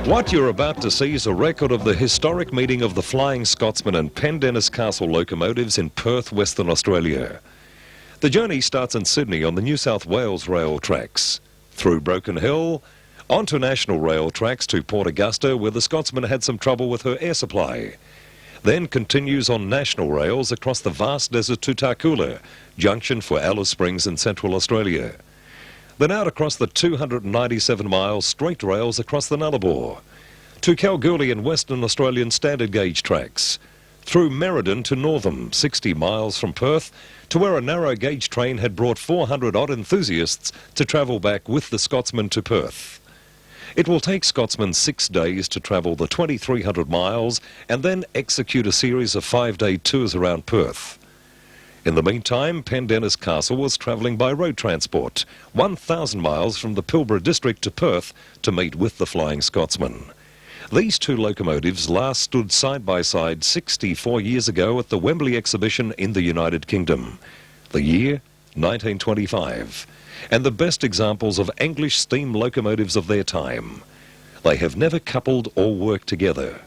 What you're about to see is a record of the historic meeting of the Flying Scotsman and Pendennis Castle locomotives in Perth, Western Australia. The journey starts in Sydney on the New South Wales rail tracks, through Broken Hill, onto national rail tracks to Port Augusta, where the Scotsman had some trouble with her air supply. Then continues on national rails across the vast desert to Tarcoola, junction for Alice Springs in Central Australia. Then out across the 297-mile straight rails across the Nullarbor, to Kalgoorlie and Western Australian standard gauge tracks, through Merredin to Northam, 60 miles from Perth, to where a narrow gauge train had brought 400-odd enthusiasts to travel back with the Scotsman to Perth. It will take Scotsman 6 days to travel the 2,300 miles and then execute a series of 5-day tours around Perth. In the meantime, Pendennis Castle was travelling by road transport, 1,000 miles from the Pilbara district to Perth to meet with the Flying Scotsman. These two locomotives last stood side by side 64 years ago at the Wembley exhibition in the United Kingdom. The year, 1925. And the best examples of English steam locomotives of their time. They have never coupled or worked together.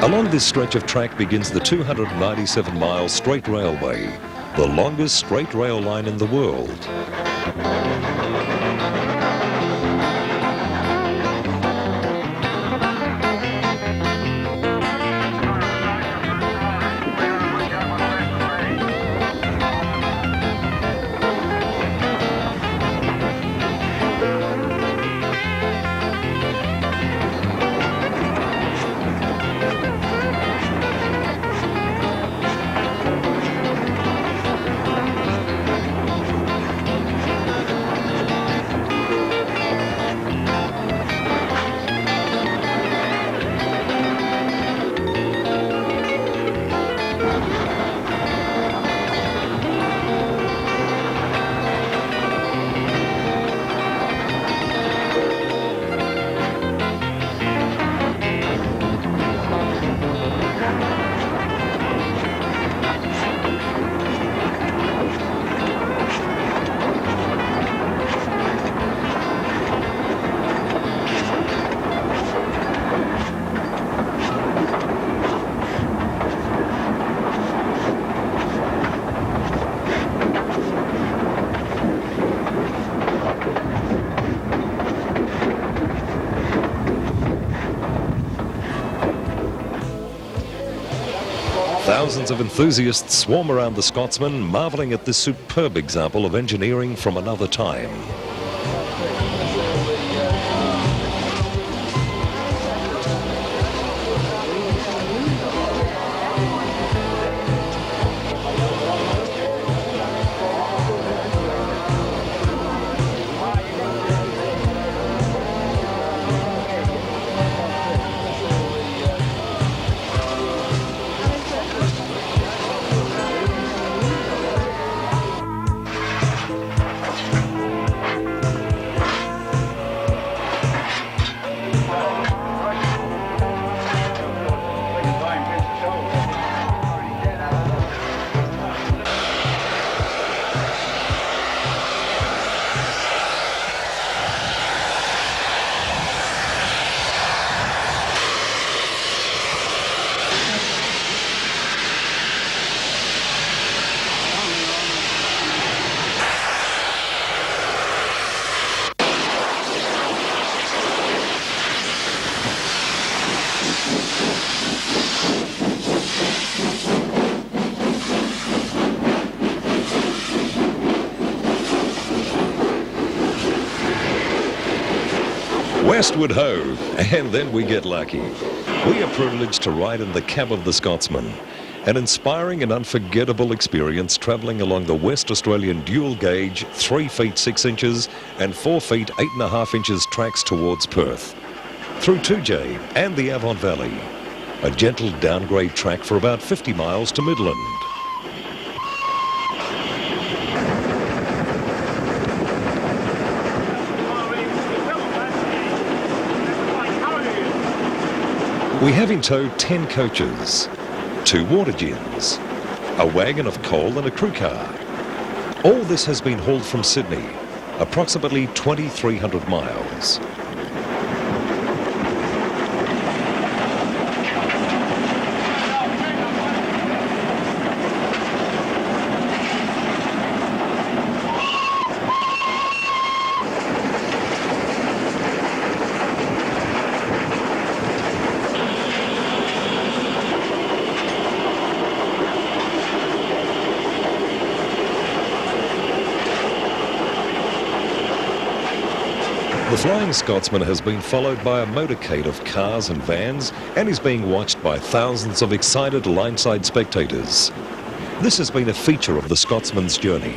Along this stretch of track begins the 297-mile straight railway, the longest straight rail line in the world. Thousands of enthusiasts swarm around the Scotsman, marvelling at this superb example of engineering from another time. Westward ho, and then we get lucky. We are privileged to ride in the cab of the Scotsman, an inspiring and unforgettable experience travelling along the West Australian dual gauge 3 feet 6 inches and 4 feet 8.5 inches tracks towards Perth, through 2J and the Avon Valley, a gentle downgrade track for about 50 miles to Midland. We have in tow 10 coaches, 2 water gins, a wagon of coal and a crew car. All this has been hauled from Sydney, approximately 2,300 miles. The Flying Scotsman has been followed by a motorcade of cars and vans and is being watched by thousands of excited line-side spectators. This has been a feature of the Scotsman's journey.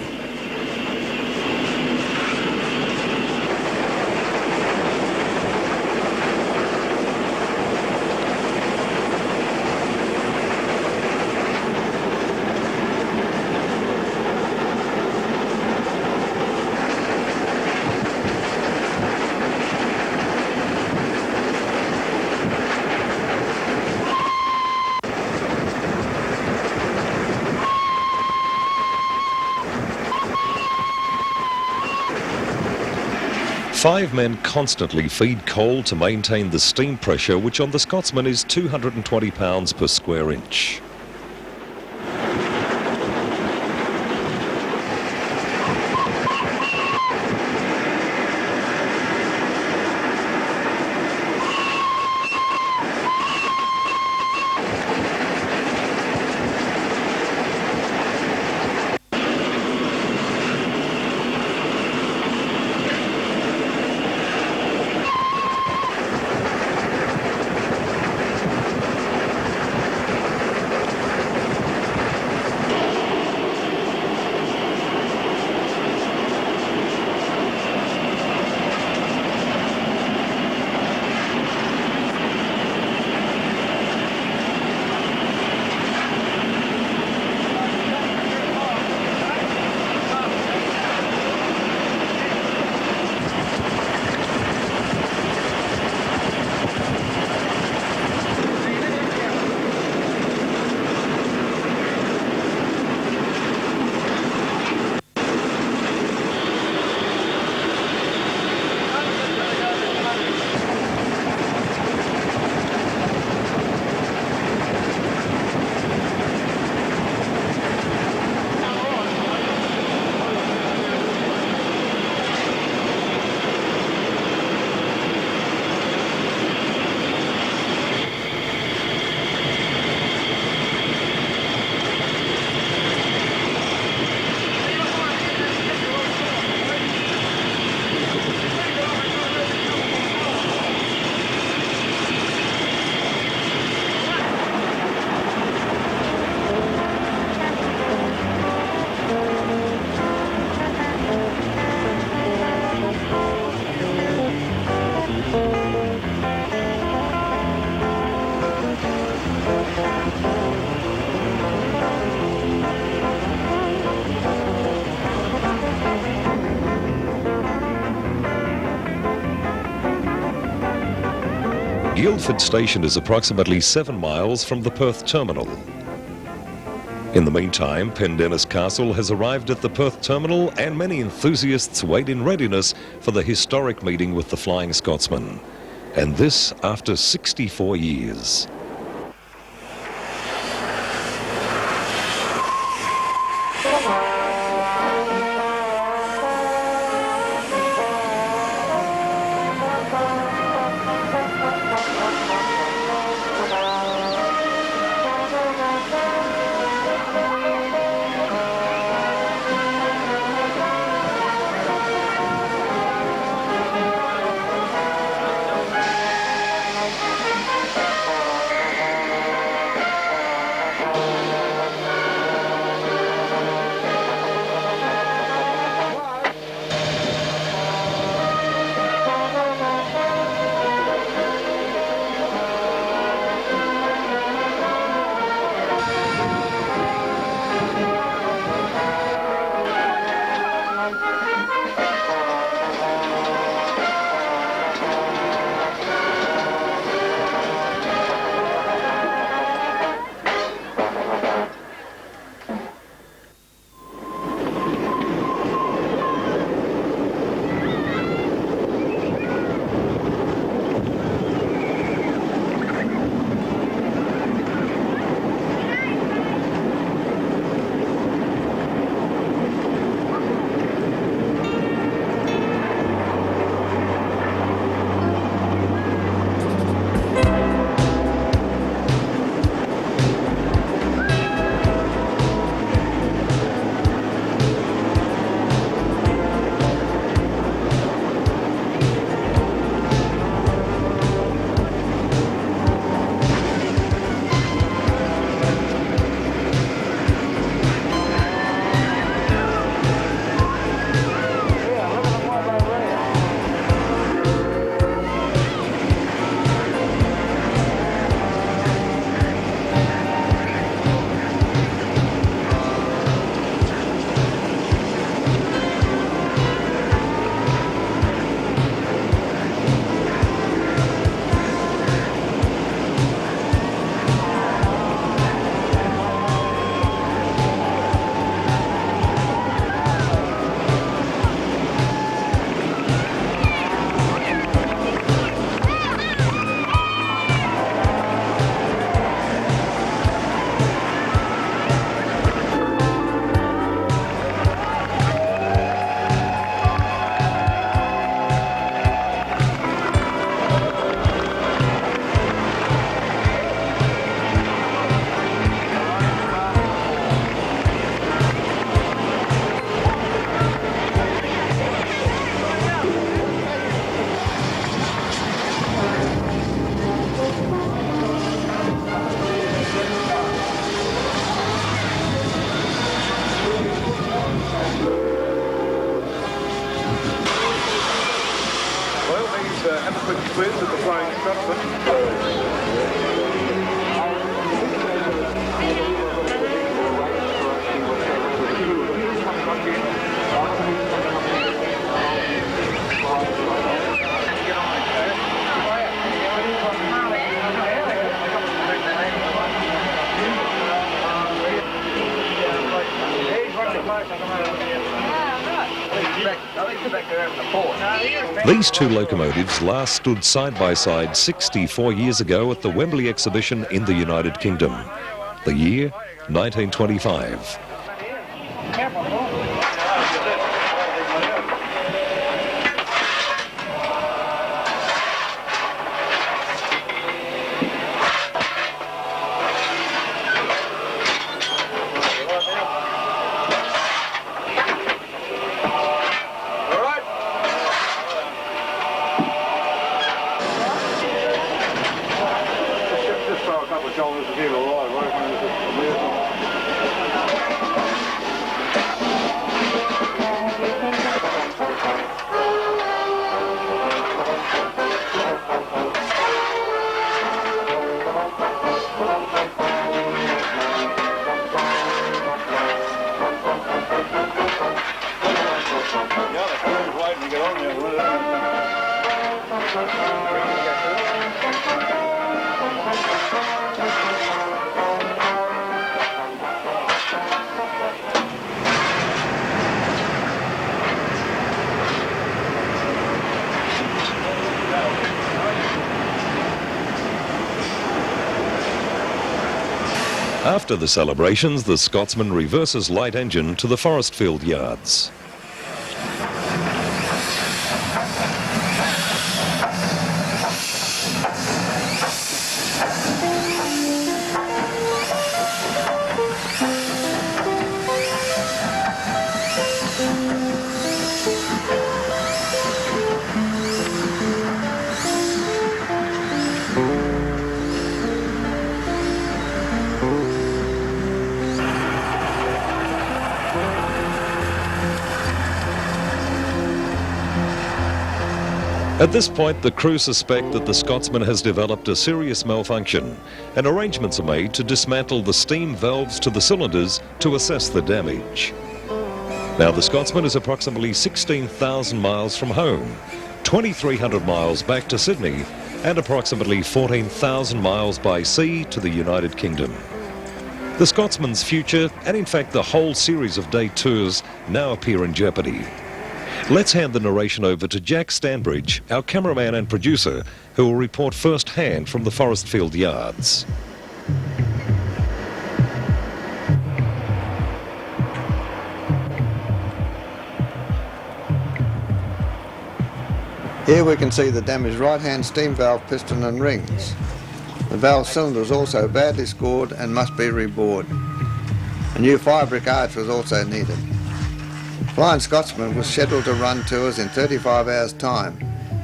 Five men constantly feed coal to maintain the steam pressure, which on the Scotsman is 220 pounds per square inch. Guildford Station is approximately 7 miles from the Perth terminal. In the meantime, Pendennis Castle has arrived at the Perth terminal and many enthusiasts wait in readiness for the historic meeting with the Flying Scotsman. And this after 64 years. These two locomotives last stood side by side 64 years ago at the Wembley exhibition in the United Kingdom. The year, 1925. After the celebrations, the Scotsman reverses light engine to the Forestfield yards. At this point, the crew suspect that the Scotsman has developed a serious malfunction, and arrangements are made to dismantle the steam valves to the cylinders to assess the damage. Now, the Scotsman is approximately 16,000 miles from home, 2,300 miles back to Sydney, and approximately 14,000 miles by sea to the United Kingdom. The Scotsman's future, and in fact the whole series of day tours, now appear in jeopardy. Let's hand the narration over to Jack Stanbridge, our cameraman and producer, who will report firsthand from the Forestfield yards. Here we can see the damaged right-hand steam valve piston and rings. The valve cylinder is also badly scored and must be rebored. A new fire-brick arch was also needed. Flying Scotsman was scheduled to run tours in 35 hours' time.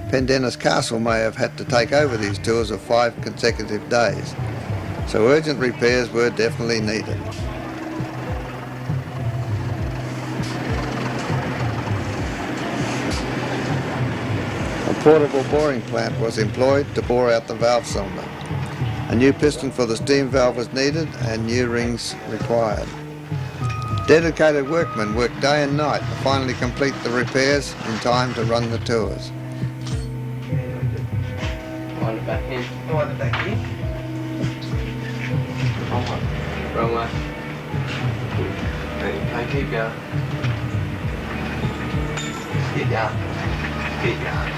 Pendennis Castle may have had to take over these tours of 5 consecutive days, so urgent repairs were definitely needed. A portable boring plant was employed to bore out the valve cylinder. A new piston for the steam valve was needed and new rings required. Dedicated workmen worked day and night to finally complete the repairs in time to run the tours. Wind it back in. Wind it back in. Wrong way. Okay, keep going. Keep going. Keep going.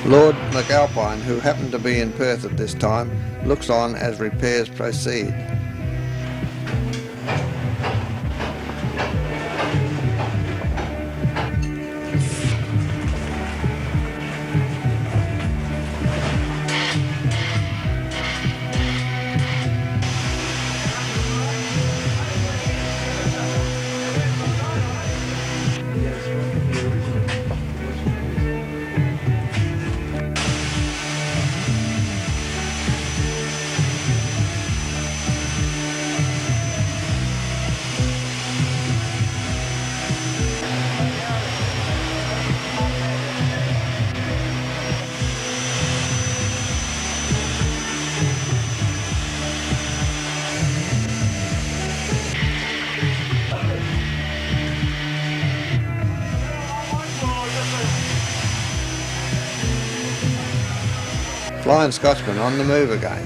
Lord McAlpine, who happened to be in Perth at this time, looks on as repairs proceed. Flying Scotsman on the move again.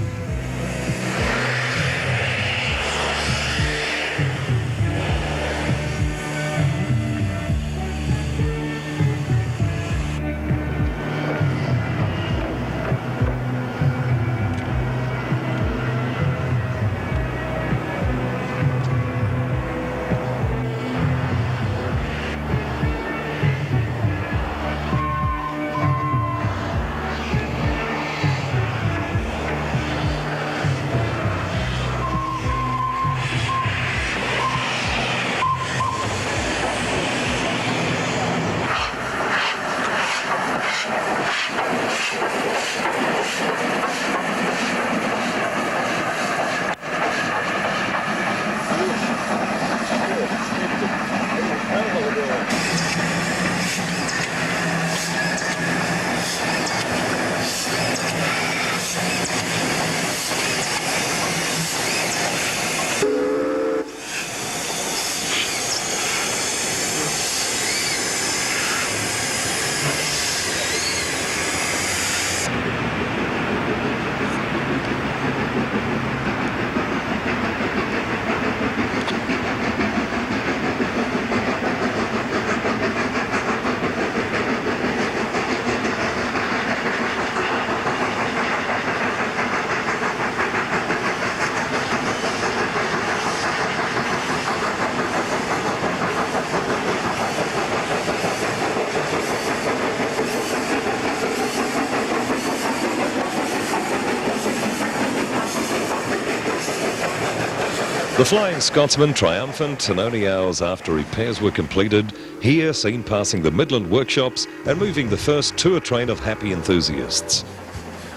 The Flying Scotsman, triumphant and only hours after repairs were completed, here seen passing the Midland workshops and moving the first tour train of happy enthusiasts.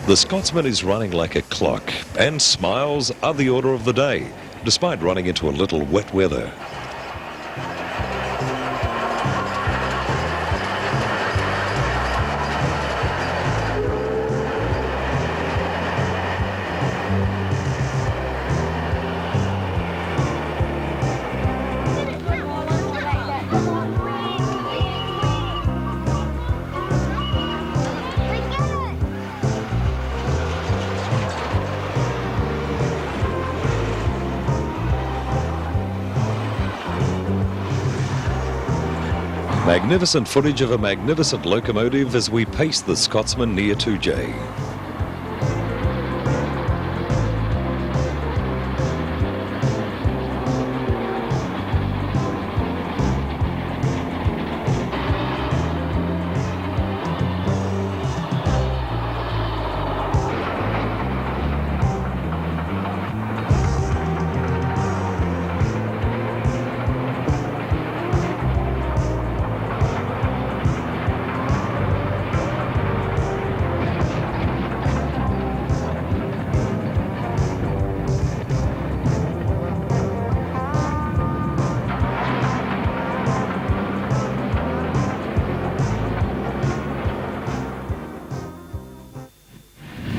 The Scotsman is running like a clock, and smiles are the order of the day, despite running into a little wet weather. Magnificent footage of a magnificent locomotive as we pace the Scotsman near 2J.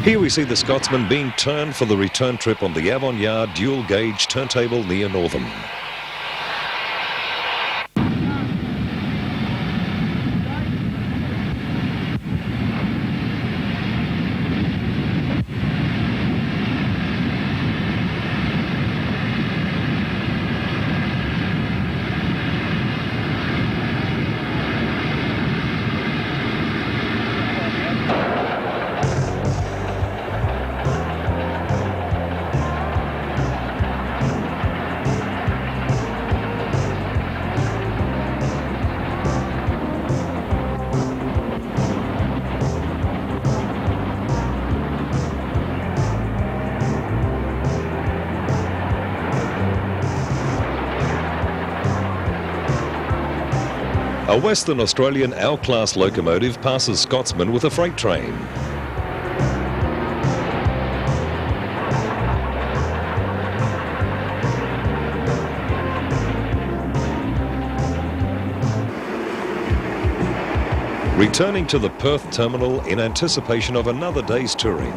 Here we see the Scotsman being turned for the return trip on the avant-garde dual-gauge turntable near Northam. A Western Australian L-class locomotive passes Scotsman with a freight train. Returning to the Perth terminal in anticipation of another day's touring.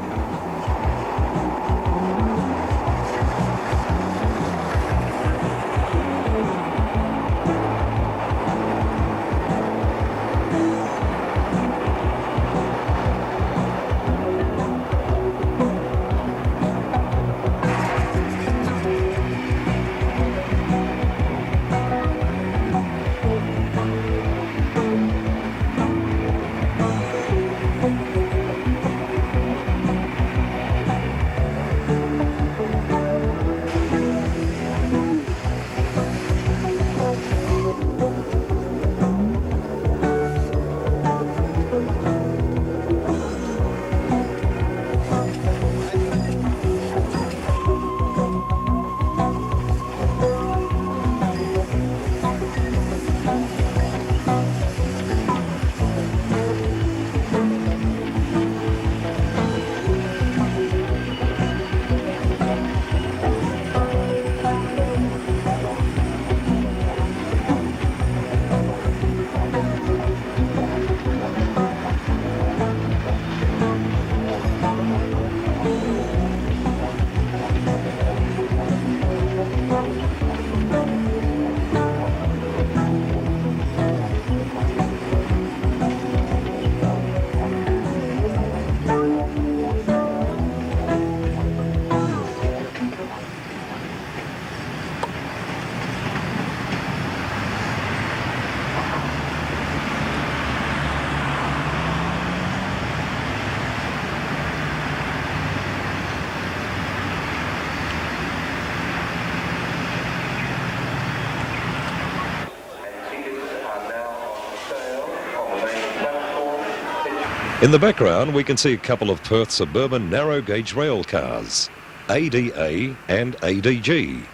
In the background, we can see a couple of Perth suburban narrow-gauge rail cars, ADA and ADG.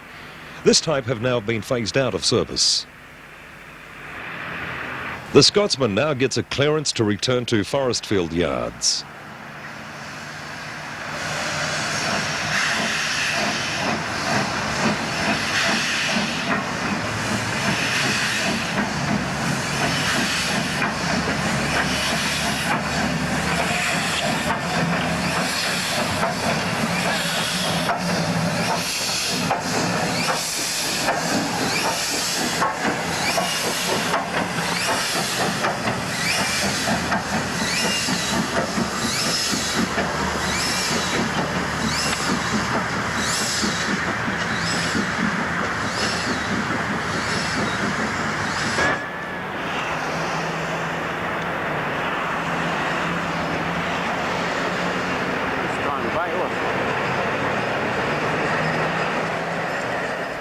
This type have now been phased out of service. The Scotsman now gets a clearance to return to Forestfield yards.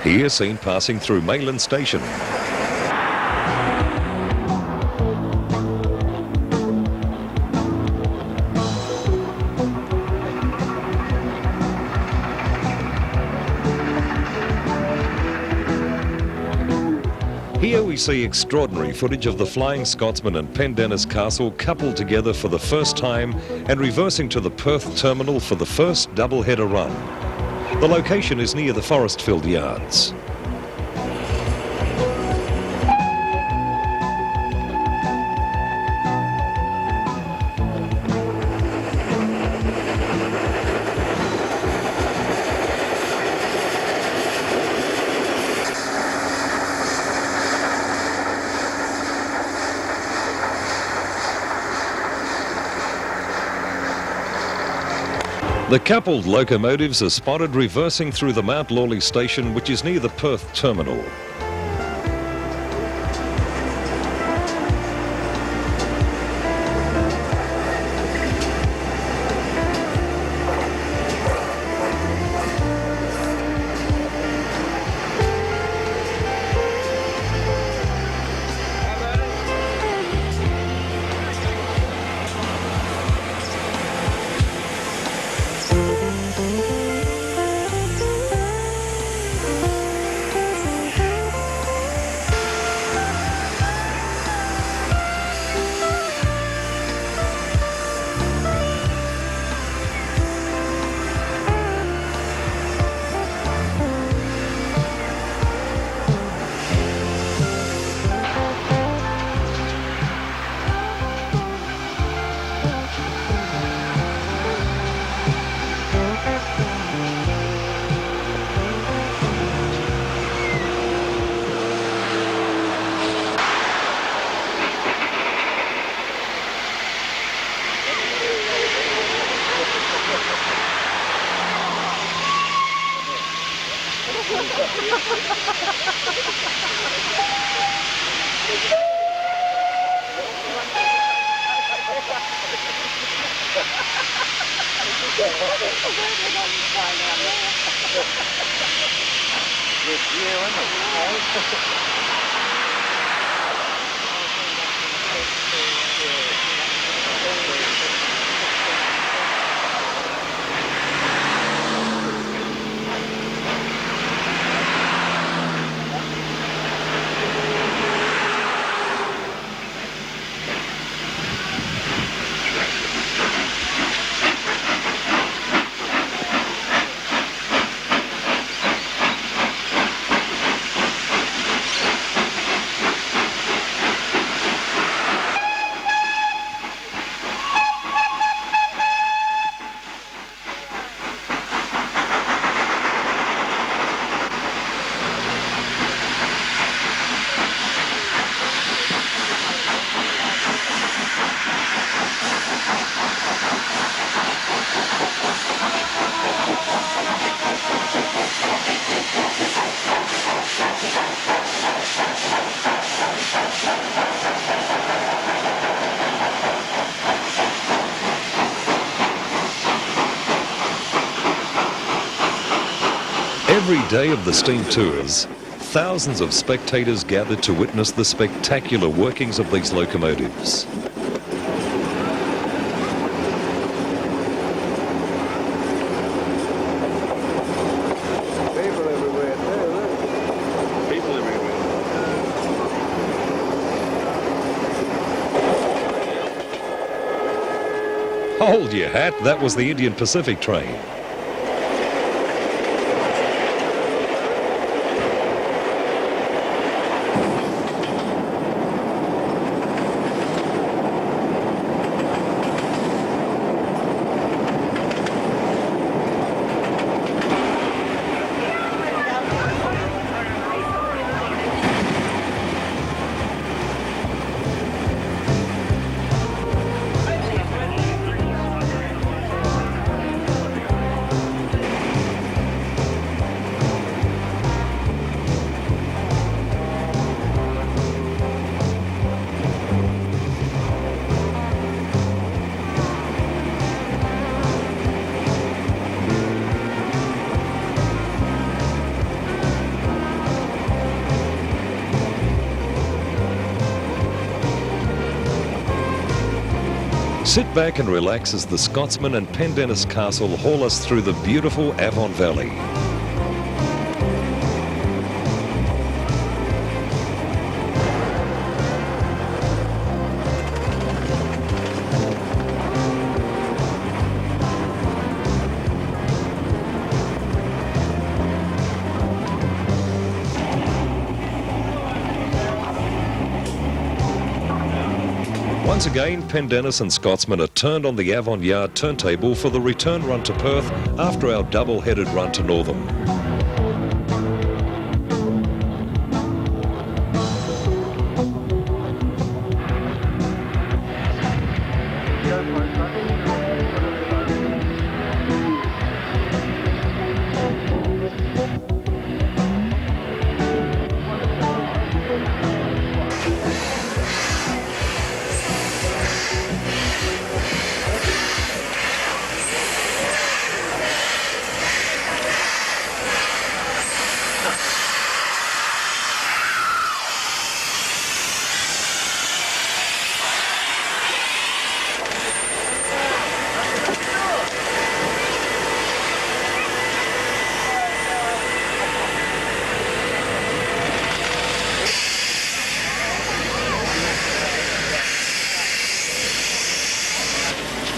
Here seen passing through Mayland Station. Here we see extraordinary footage of the Flying Scotsman and Pendennis Castle coupled together for the first time and reversing to the Perth terminal for the first double-header run. The location is near the Forestfield yards. The coupled locomotives are spotted reversing through the Mount Lawley station, which is near the Perth terminal. Every day of the steam tours, thousands of spectators gathered to witness the spectacular workings of these locomotives. Hold your hat, that was the Indian Pacific train. Sit back and relax as the Scotsman and Pendennis Castle haul us through the beautiful Avon Valley. Once again, Pendennis and Scotsman are turned on the Avon Yard turntable for the return run to Perth after our double-headed run to Northam.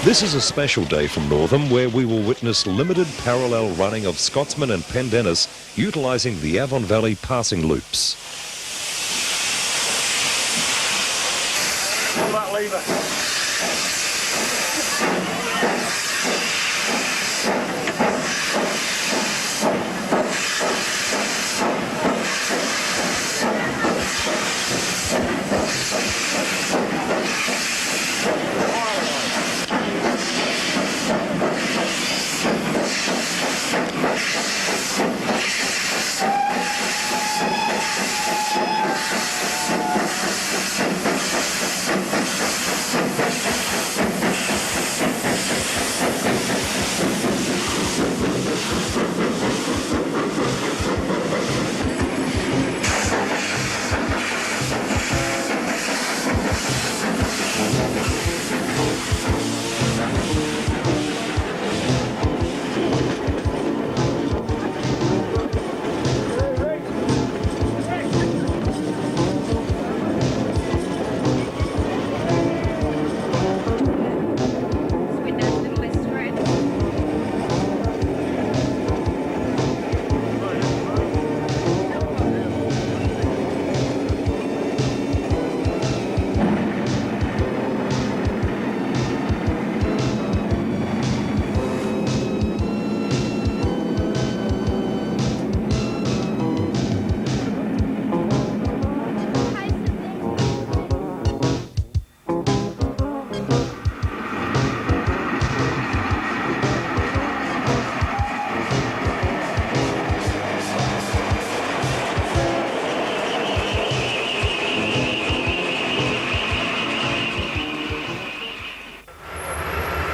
This is a special day from Northam where we will witness limited parallel running of Scotsman and Pendennis utilising the Avon Valley passing loops. Pull that lever.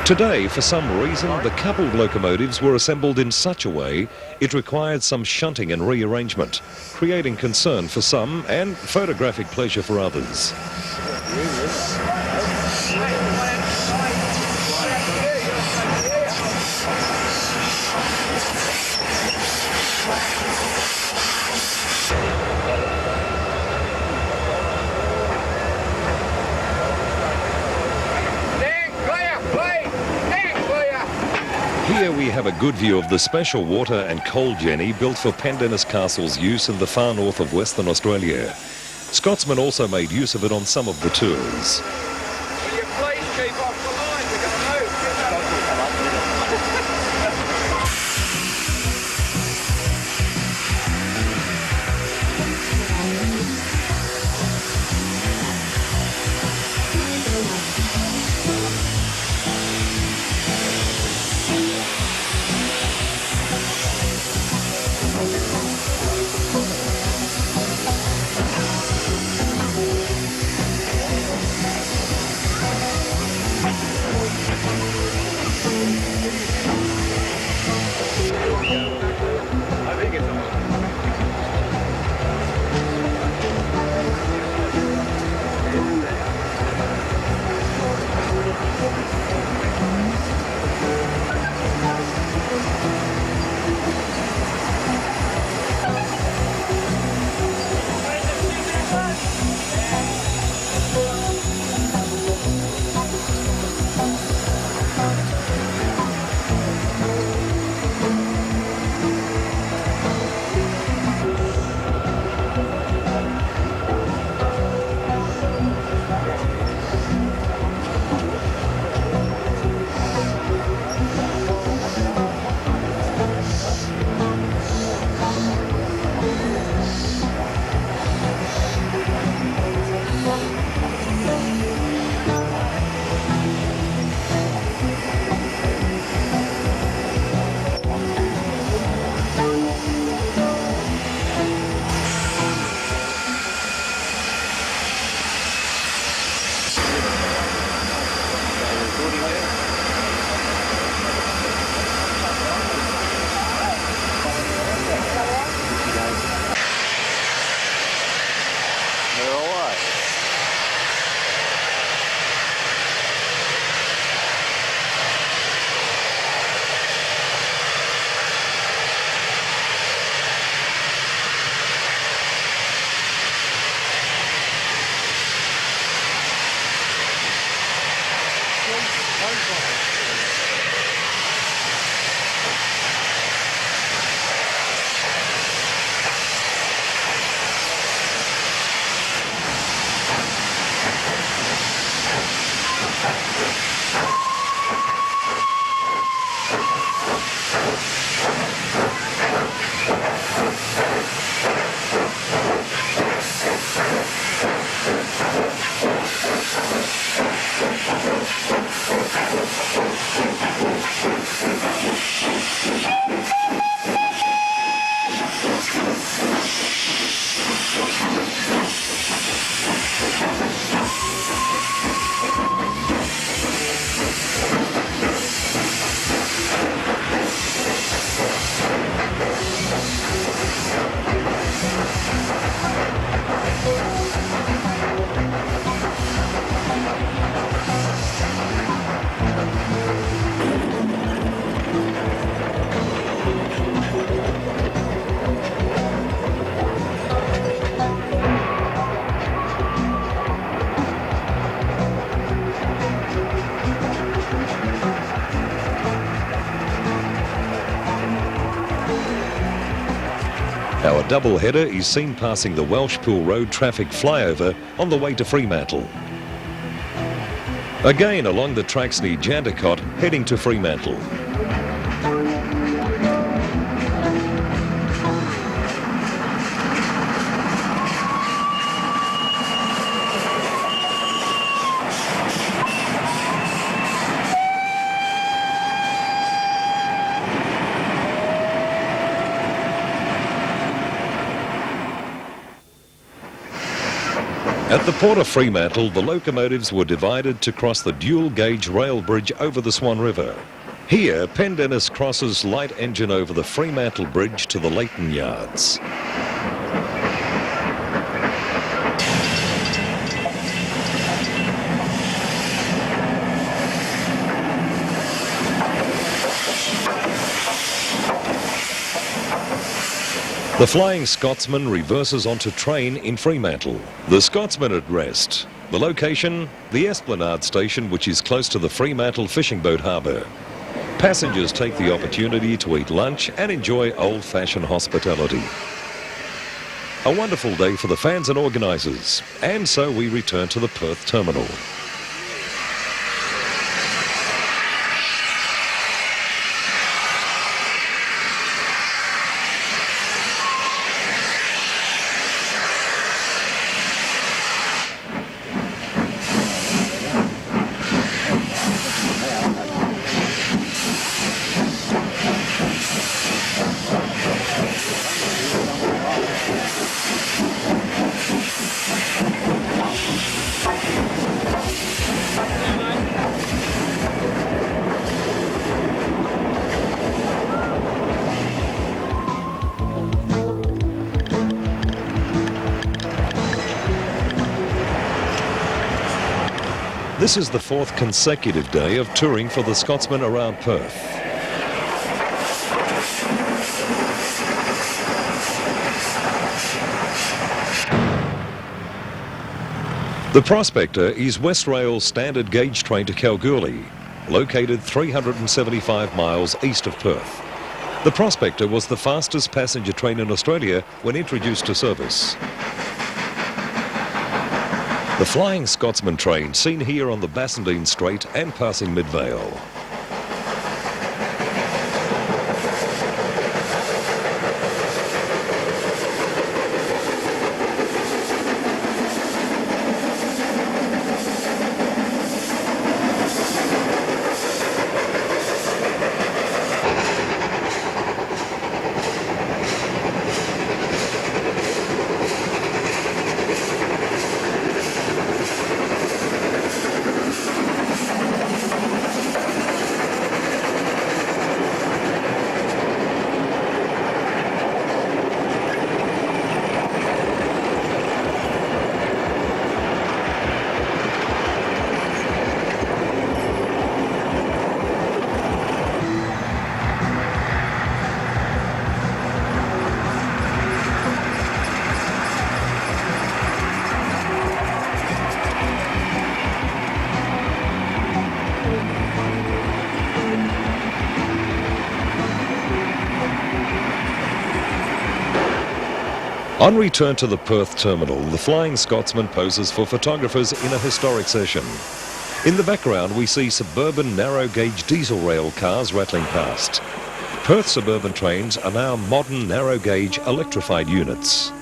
Today, for some reason, the coupled locomotives were assembled in such a way it required some shunting and rearrangement, creating concern for some and photographic pleasure for others. Here we have a good view of the special water and coal jenny built for Pendennis Castle's use in the far north of Western Australia. Scotsman also made use of it on some of the tours. Will you please keep off the line? We're going to move. Our double-header is seen passing the Welshpool Road traffic flyover on the way to Fremantle. Again along the tracks near Jandakot, heading to Fremantle. At the port of Fremantle, the locomotives were divided to cross the dual-gauge rail bridge over the Swan River. Here, Pendennis crosses light engine over the Fremantle Bridge to the Leighton Yards. The Flying Scotsman reverses onto train in Fremantle. The Scotsman at rest. The location, the Esplanade station, which is close to the Fremantle fishing boat harbour. Passengers take the opportunity to eat lunch and enjoy old-fashioned hospitality. A wonderful day for the fans and organisers, and so we return to the Perth terminal. This is the fourth consecutive day of touring for the Scotsman around Perth. The Prospector is West Rail's standard gauge train to Kalgoorlie, located 375 miles east of Perth. The Prospector was the fastest passenger train in Australia when introduced to service. The Flying Scotsman train seen here on the Bassendean Strait and passing Midvale. On return to the Perth terminal, the Flying Scotsman poses for photographers in a historic session. In the background, we see suburban narrow-gauge diesel rail cars rattling past. Perth suburban trains are now modern narrow-gauge electrified units.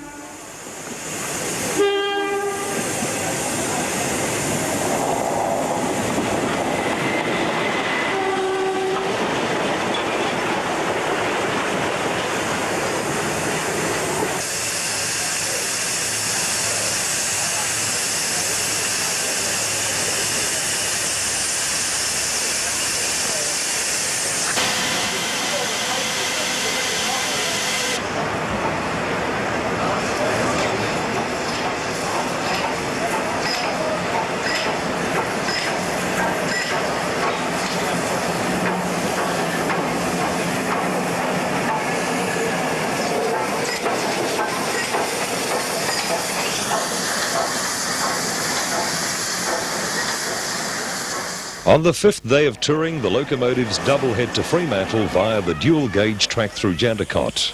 On the fifth day of touring, the locomotives double head to Fremantle via the dual gauge track through Jandakot.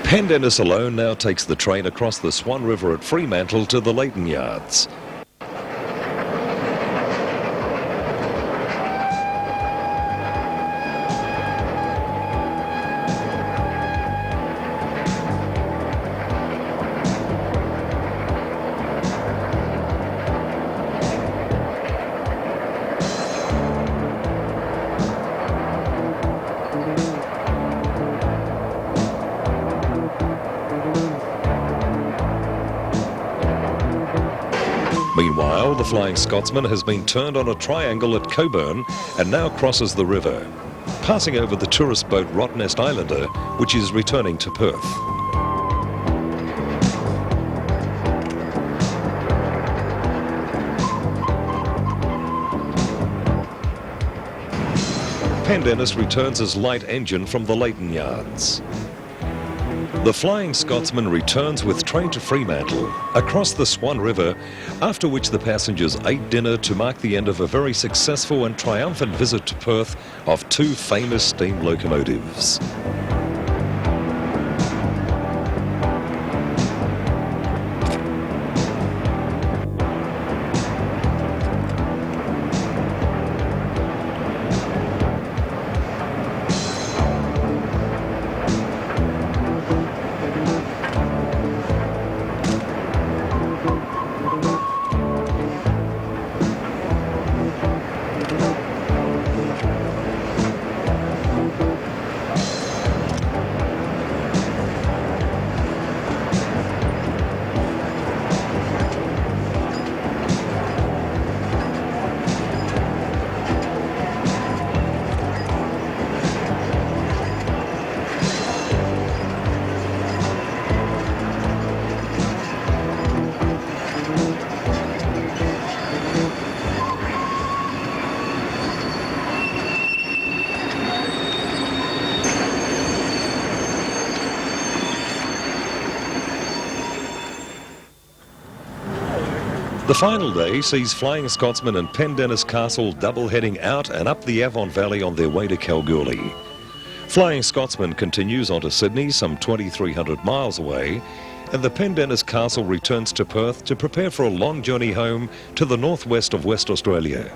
Pendennis alone now takes the train across the Swan River at Fremantle to the Leighton Yards. Meanwhile, the Flying Scotsman has been turned on a triangle at Coburn and now crosses the river, passing over the tourist boat Rottnest Islander, which is returning to Perth. Pendennis returns as light engine from the Leighton Yards. The Flying Scotsman returns with train to Fremantle, across the Swan River, after which the passengers ate dinner to mark the end of a very successful and triumphant visit to Perth of two famous steam locomotives. The final day sees Flying Scotsman and Pendennis Castle double heading out and up the Avon Valley on their way to Kalgoorlie. Flying Scotsman continues on to Sydney, some 2,300 miles away, and the Pendennis Castle returns to Perth to prepare for a long journey home to the northwest of West Australia.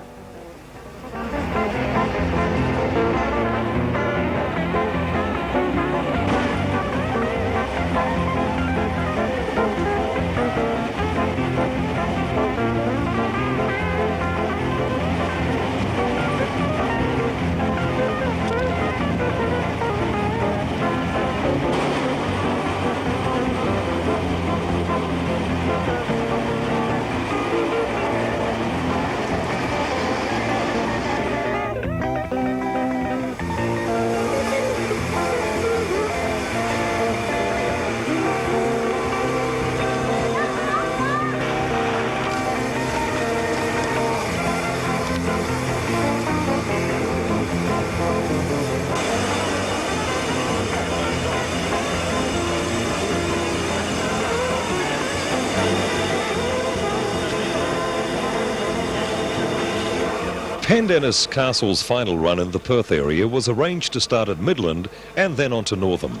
Pendennis Castle's final run in the Perth area was arranged to start at Midland and then on to Northam.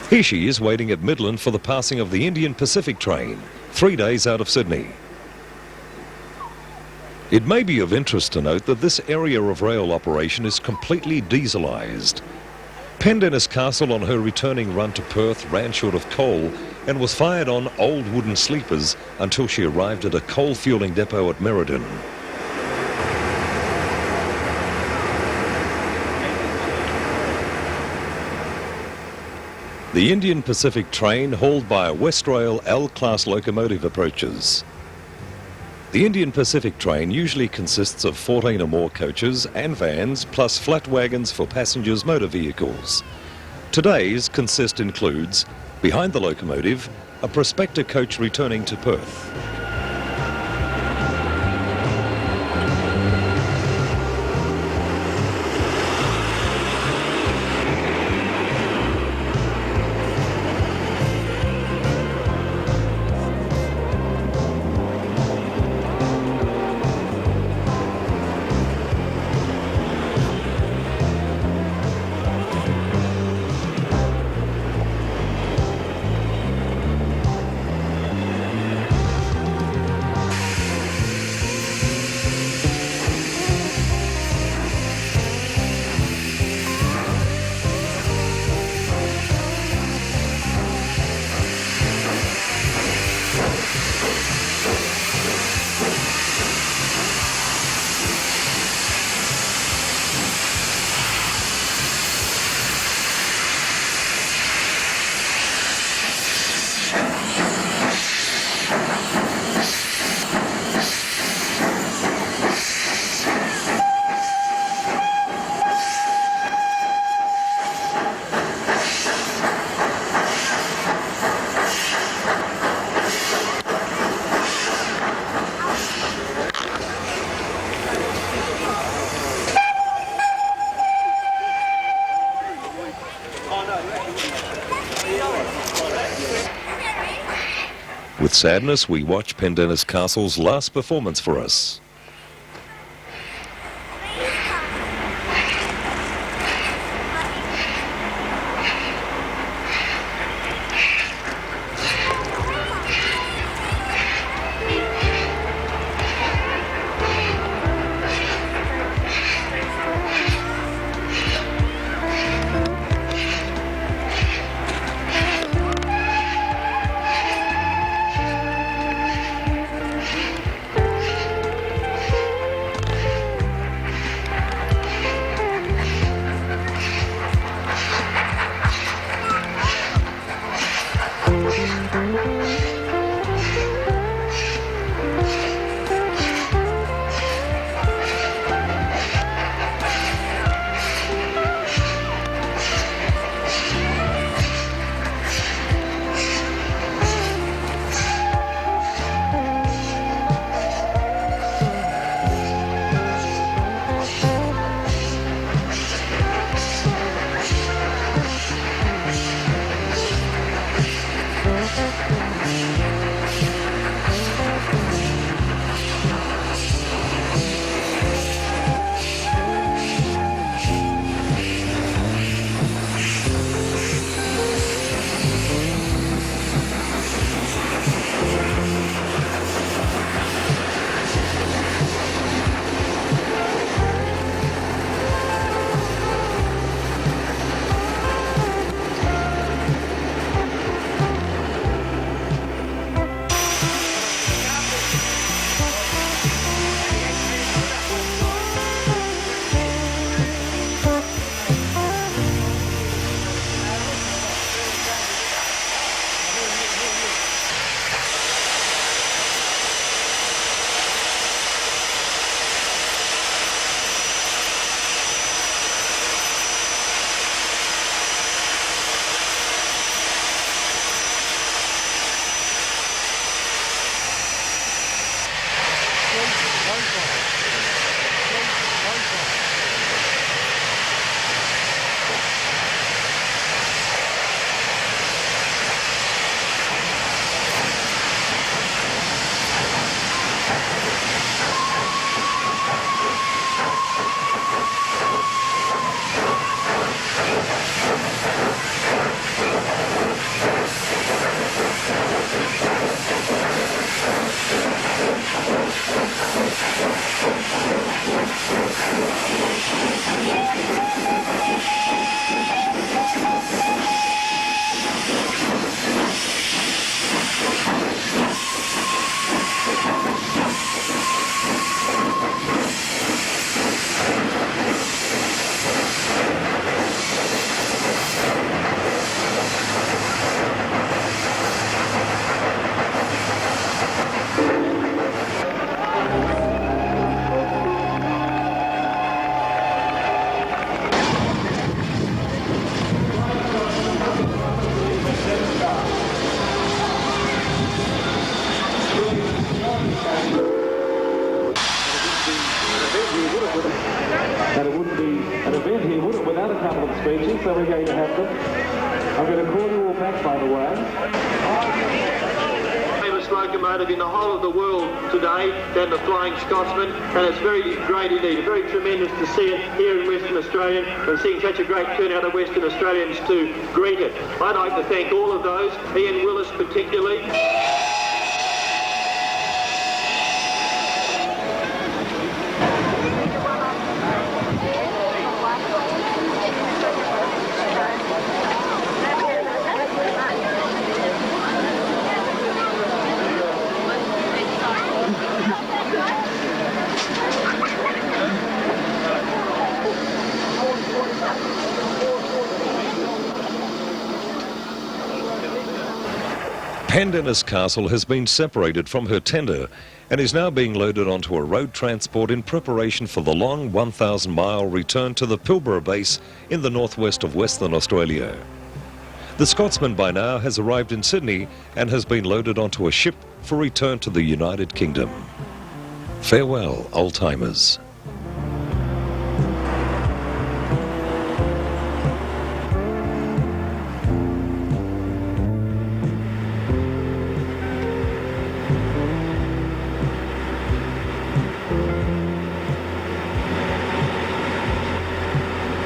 Here she is waiting at Midland for the passing of the Indian Pacific train, 3 days out of Sydney. It may be of interest to note that this area of rail operation is completely dieselised. Pendennis Castle on her returning run to Perth ran short of coal and was fired on old wooden sleepers until she arrived at a coal fuelling depot at Merredin. The Indian Pacific train hauled by a Westrail L-class locomotive approaches. The Indian Pacific train usually consists of 14 or more coaches and vans, plus flat wagons for passengers' motor vehicles. Today's includes, behind the locomotive, a prospector coach returning to Perth. sadness, we watch Pendennis Castle's last performance for us. And it wouldn't be an event here, would it, without a couple of speeches, so we're going to have them. I'm going to call you all back, by the way. Famous locomotive in the whole of the world today than the Flying Scotsman, and it's very great indeed, very tremendous to see it here in Western Australia and seeing such a great turnout of Western Australians to greet it. I'd like to thank all of those, Ian Willis particularly. Pendennis Castle has been separated from her tender and is now being loaded onto a road transport in preparation for the long 1,000-mile return to the Pilbara base in the northwest of Western Australia. The Scotsman by now has arrived in Sydney and has been loaded onto a ship for return to the United Kingdom. Farewell, old-timers.